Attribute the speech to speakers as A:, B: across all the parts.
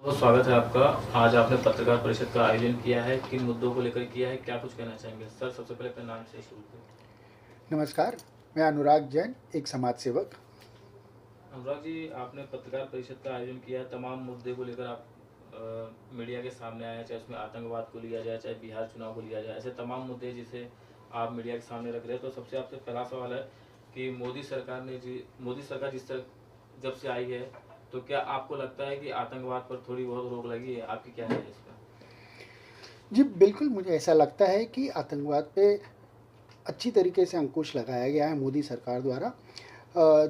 A: बहुत स्वागत है आपका। आज आपने पत्रकार परिषद का आयोजन किया है, किन मुद्दों को लेकर किया है, क्या कुछ कहना चाहेंगे? सर, सबसे पहले अपने नाम से शुरू करें।
B: नमस्कार, मैं अनुराग जैन, एक समाज सेवक।
A: अनुराग जी, आपने पत्रकार परिषद का आयोजन किया है, तमाम मुद्दे को लेकर आप मीडिया के सामने आए हैं, चाहे उसमें आतंकवाद को लिया जाए, चाहे बिहार चुनाव को लिया जाए, ऐसे तमाम मुद्दे जिसे आप मीडिया के सामने रख रहे हैं। तो सबसे आपसे पहला सवाल है कि मोदी सरकार जिस तरह जब से आई है, तो क्या आपको लगता है कि आतंकवाद पर थोड़ी बहुत रोक लगी है? आपकी क्या है इस पर?
B: जी, बिल्कुल मुझे ऐसा लगता है कि आतंकवाद पे अच्छी तरीके से अंकुश लगाया गया है मोदी सरकार द्वारा।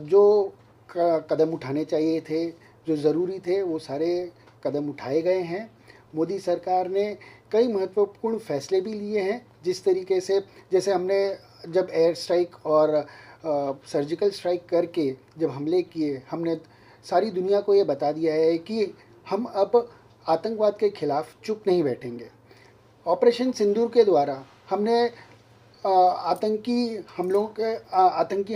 B: जो कदम उठाने चाहिए थे, जो ज़रूरी थे, वो सारे कदम उठाए गए हैं। मोदी सरकार ने कई महत्वपूर्ण फैसले भी लिए हैं, जिस तरीके से जैसे हमने जब एयर स्ट्राइक और सर्जिकल स्ट्राइक करके जब हमले किए, हमने सारी दुनिया को ये बता दिया है कि हम अब आतंकवाद के खिलाफ चुप नहीं बैठेंगे। ऑपरेशन सिंदूर के द्वारा हमने आतंकी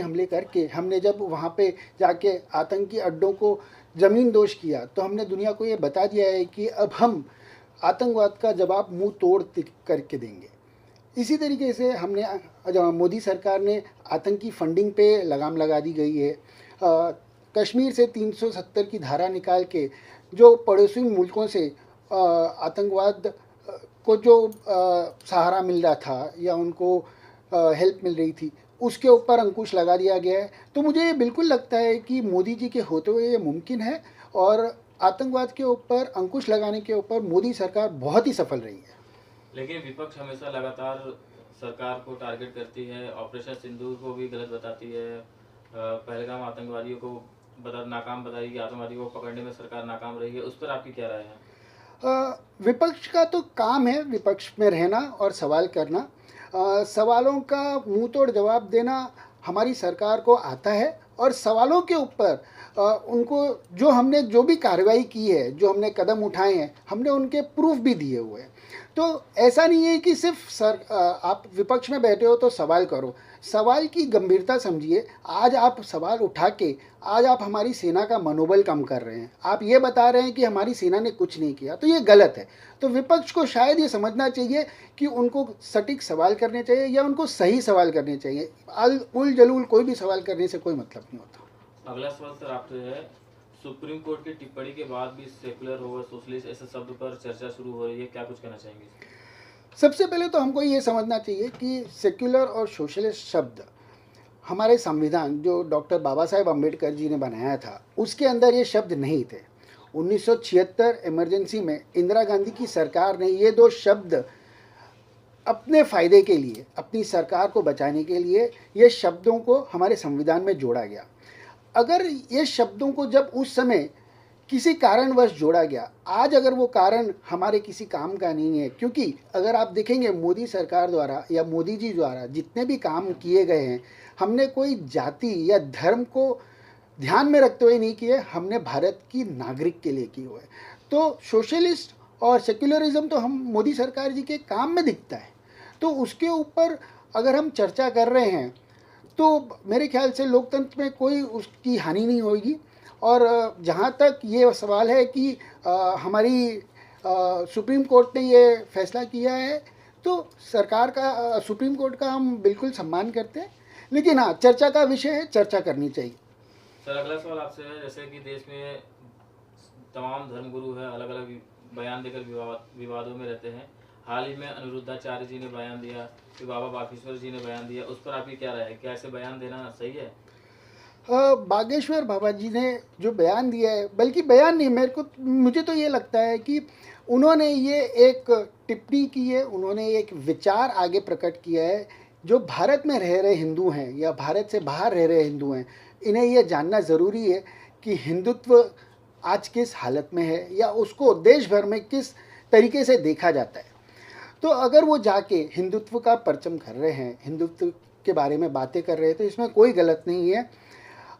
B: हमले करके हमने जब वहाँ पे जाके आतंकी अड्डों को ज़मीन दोष किया, तो हमने दुनिया को ये बता दिया है कि अब हम आतंकवाद का जवाब मुंह तोड़ करके देंगे। इसी तरीके से मोदी सरकार ने आतंकी फंडिंग पे लगाम लगा दी गई है। कश्मीर से 370 की धारा निकाल के जो पड़ोसी मुल्कों से आतंकवाद को जो सहारा मिल रहा था या उनको हेल्प मिल रही थी, उसके ऊपर अंकुश लगा दिया गया है। तो मुझे ये बिल्कुल लगता है कि मोदी जी के होते हुए ये मुमकिन है, और आतंकवाद के ऊपर अंकुश लगाने के ऊपर मोदी सरकार बहुत ही सफल रही है।
A: लेकिन विपक्ष हमेशा लगातार सरकार को टारगेट करती है, ऑपरेशन सिंदूर को भी गलत बताती है, पहलगाम आतंकवादियों को नाकाम बताई कि आतंकवादियों को पकड़ने में सरकार नाकाम रही है। उस पर आपकी क्या राय है?
B: विपक्ष का तो काम है विपक्ष में रहना और सवाल करना। सवालों का मुंह तोड़ जवाब देना हमारी सरकार को आता है, और सवालों के ऊपर उनको जो भी कार्रवाई की है, जो हमने कदम उठाए हैं, हमने उनके प्रूफ भी दिए हुए हैं। तो ऐसा नहीं है कि सिर्फ आप विपक्ष में बैठे हो तो सवाल करो। सवाल की गंभीरता समझिए। आज आप सवाल उठा के आज आप हमारी सेना का मनोबल कम कर रहे हैं। आप ये बता रहे हैं कि हमारी सेना ने कुछ नहीं किया, तो ये गलत है। तो विपक्ष को शायद ये समझना चाहिए कि उनको सटीक सवाल करने चाहिए या उनको सही सवाल करने चाहिए। उल जलूल कोई भी सवाल करने से कोई मतलब नहीं होता।
A: अगला सवाल सर आपसे है, सुप्रीम कोर्ट की टिप्पणी के बाद भी सेकुलर और सोशलिस्ट ऐसे शब्द पर चर्चा शुरू हो रही है, क्या कुछ कहना चाहेंगे?
B: सबसे पहले तो हमको ये समझना चाहिए कि सेक्युलर और सोशलिस्ट शब्द हमारे संविधान जो डॉक्टर बाबा साहेब अम्बेडकर जी ने बनाया था, उसके अंदर ये शब्द नहीं थे। 1976 इमरजेंसी में इंदिरा गांधी की सरकार ने ये दो शब्द अपने फ़ायदे के लिए, अपनी सरकार को बचाने के लिए, ये शब्दों को हमारे संविधान में जोड़ा गया। अगर ये शब्दों को जब उस समय किसी कारणवश जोड़ा गया, आज अगर वो कारण हमारे किसी काम का नहीं है, क्योंकि अगर आप देखेंगे मोदी सरकार द्वारा या मोदी जी द्वारा जितने भी काम किए गए हैं, हमने कोई जाति या धर्म को ध्यान में रखते हुए नहीं किए, हमने भारत की नागरिक के लिए किए हुए। तो सोशलिस्ट और सेक्युलरिज्म तो हम मोदी सरकार जी के काम में दिखता है, तो उसके ऊपर अगर हम चर्चा कर रहे हैं तो मेरे ख्याल से लोकतंत्र में कोई उसकी हानि नहीं होगी। और जहाँ तक ये सवाल है कि हमारी सुप्रीम कोर्ट ने ये फैसला किया है, तो सरकार का सुप्रीम कोर्ट का हम बिल्कुल सम्मान करते हैं, लेकिन हाँ, चर्चा का विषय है, चर्चा करनी चाहिए।
A: सर, अगला सवाल आपसे है, जैसे कि देश में तमाम धर्मगुरु हैं, अलग अलग बयान देकर विवादों में रहते हैं। हाल ही में अनिरुद्धाचार्य जी ने बयान दिया, फिर बाबा बागेश्वर जी ने बयान दिया, उस पर आपकी क्या राय है? क्या ऐसे बयान देना सही है?
B: बागेश्वर बाबा जी ने जो बयान दिया है, बल्कि बयान नहीं, मुझे तो ये लगता है कि उन्होंने ये एक टिप्पणी की है, उन्होंने एक विचार आगे प्रकट किया है। जो भारत में रह रहे हिंदू हैं या भारत से बाहर रह रहे हिंदू हैं, इन्हें यह जानना ज़रूरी है कि हिंदुत्व आज किस हालत में है या उसको देश भर में किस तरीके से देखा जाता है। तो अगर वो जाके हिंदुत्व का परचम कर रहे हैं, हिंदुत्व के बारे में बातें कर रहे हैं, तो इसमें कोई गलत नहीं है।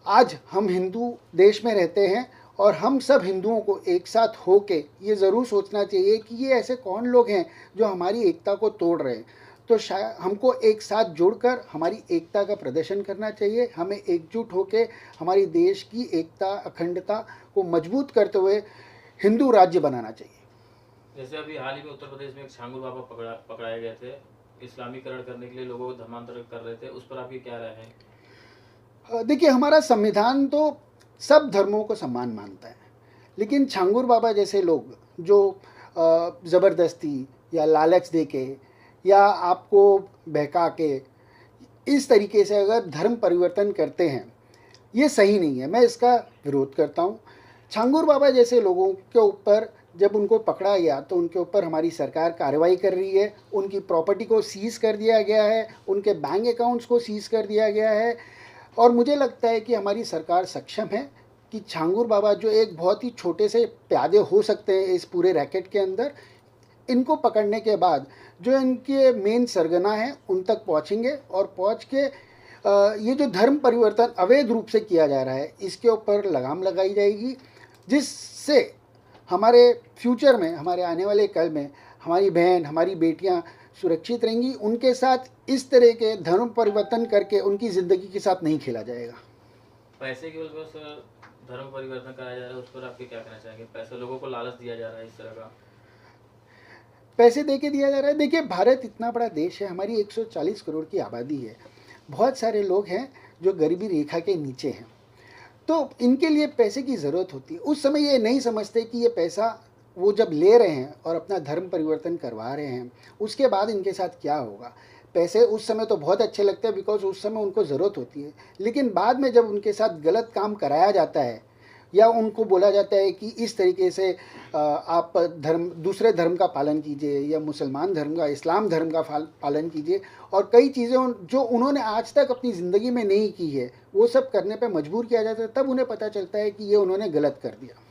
B: आज हम हिंदू देश में रहते हैं, और हम सब हिंदुओं को एक साथ होके ये ज़रूर सोचना चाहिए कि ये ऐसे कौन लोग हैं जो हमारी एकता को तोड़ रहे हैं। तो शायद हमको एक साथ जुड़कर हमारी एकता का प्रदर्शन करना चाहिए। हमें एकजुट होकर हमारी देश की एकता, अखंडता को मजबूत करते हुए हिंदू राज्य बनाना चाहिए।
A: जैसे अभी हाल ही में उत्तर प्रदेश में एक छांगुर बाबा पकड़ाए गए थे, इस्लामीकरण करने के लिए लोगों को धर्मांतरित कर रहे थे, उस पर आपकी क्या राय है?
B: देखिए, हमारा संविधान तो सब धर्मों को सम्मान मानता है, लेकिन छांगुर बाबा जैसे लोग जो ज़बरदस्ती या लालच दे के या आपको बहका के इस तरीके से अगर धर्म परिवर्तन करते हैं, ये सही नहीं है। मैं इसका विरोध करता हूँ। छांगुर बाबा जैसे लोगों के ऊपर जब उनको पकड़ा गया तो उनके ऊपर हमारी सरकार कार्रवाई कर रही है, उनकी प्रॉपर्टी को सीज़ कर दिया गया है, उनके बैंक अकाउंट्स को सीज़ कर दिया गया है। और मुझे लगता है कि हमारी सरकार सक्षम है कि छांगुर बाबा जो एक बहुत ही छोटे से प्यादे हो सकते हैं इस पूरे रैकेट के अंदर, इनको पकड़ने के बाद जो इनके मेन सरगना हैं उन तक पहुंचेंगे और पहुंच के ये जो धर्म परिवर्तन अवैध रूप से किया जा रहा है इसके ऊपर लगाम लगाई जाएगी, जिससे हमारे फ्यूचर में, हमारे आने वाले कल में हमारी बहन, हमारी बेटियां सुरक्षित रहेंगी। उनके साथ इस तरह के धर्म परिवर्तन करके उनकी ज़िंदगी के साथ नहीं खेला जाएगा।
A: पैसे की वजह से धर्म परिवर्तन कराया जा रहा है, उस पर आपके क्या कहना चाहेंगे? पैसे लोगों को लालच दिया जा रहा है इस तरह का,
B: पैसे दे के दिया जा रहा है। देखिए, भारत इतना बड़ा देश है, हमारी 140 करोड़ की आबादी है, बहुत सारे लोग हैं जो गरीबी रेखा के नीचे हैं, तो इनके लिए पैसे की ज़रूरत होती है। उस समय ये नहीं समझते कि ये पैसा वो जब ले रहे हैं और अपना धर्म परिवर्तन करवा रहे हैं, उसके बाद इनके साथ क्या होगा। पैसे उस समय तो बहुत अच्छे लगते हैं बिकॉज उस समय उनको ज़रूरत होती है, लेकिन बाद में जब उनके साथ गलत काम कराया जाता है या उनको बोला जाता है कि इस तरीके से आप दूसरे धर्म का पालन कीजिए या मुसलमान धर्म का, इस्लाम धर्म का पालन कीजिए, और कई चीज़ें जो उन्होंने आज तक अपनी ज़िंदगी में नहीं की है वो सब करने पे मजबूर किया जाता है, तब उन्हें पता चलता है कि ये उन्होंने गलत कर दिया।